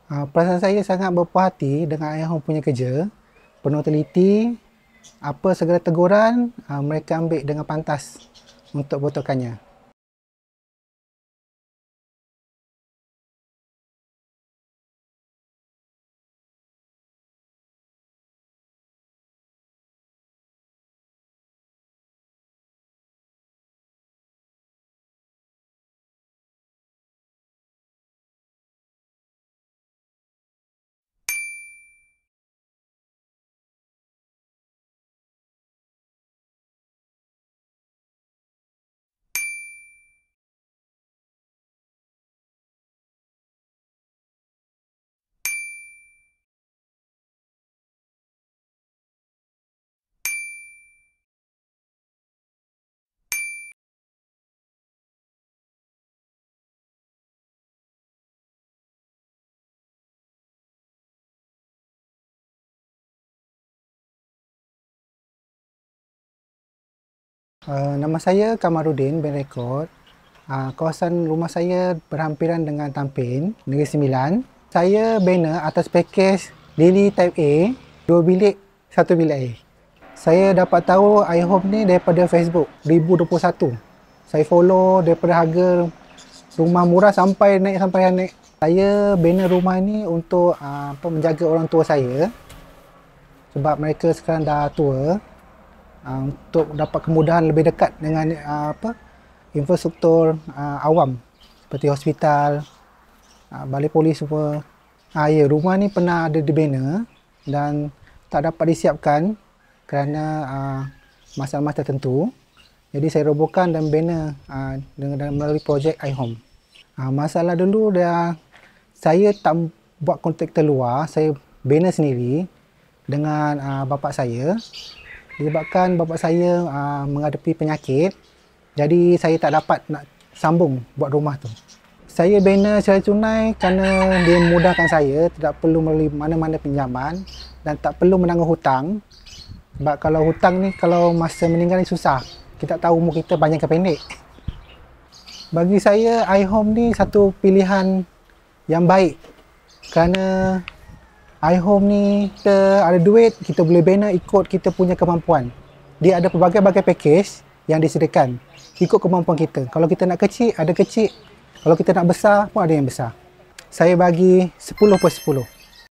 Perasaan saya sangat berpuas hati dengan iHome punya kerja. Penuh teliti, apa segala teguran mereka ambil dengan pantas untuk botokannya. Nama saya Kamarudin bin Rekod. Kawasan rumah saya berhampiran dengan Tampin, Negeri Sembilan. Saya bina atas pakej Lily Type A, 2 bilik, 1 bilik air. Saya dapat tahu iHome ni daripada Facebook 2021. Saya follow daripada harga rumah murah sampai naik. Saya bina rumah ni untuk menjaga orang tua saya. Sebab mereka sekarang dah tua. Untuk dapat kemudahan lebih dekat dengan infrastruktur awam seperti hospital, balai polis semua. Ya, rumah ni pernah ada dibina dan tak dapat disiapkan kerana masalah-masalah tertentu. Jadi saya robohkan dan bina dengan melalui projek iHome. Masalah dulu saya tak buat kontraktor luar, saya bina sendiri dengan bapa saya. Disebabkan bapa saya menghadapi penyakit, jadi saya tak dapat nak sambung buat rumah tu. Saya bina secara tunai kerana dia memudahkan saya, tidak perlu melalui mana-mana pinjaman dan tak perlu menanggung hutang. Sebab kalau hutang ni, kalau masa meninggal ni susah. Kita tak tahu umur kita panjang ke pendek. Bagi saya, iHome ni satu pilihan yang baik kerana iHome ni kita ada duit, kita boleh bina ikut kita punya kemampuan. Dia ada pelbagai-bagai pakej yang disediakan ikut kemampuan kita. Kalau kita nak kecil, ada kecil. Kalau kita nak besar pun ada yang besar. Saya bagi 10/10.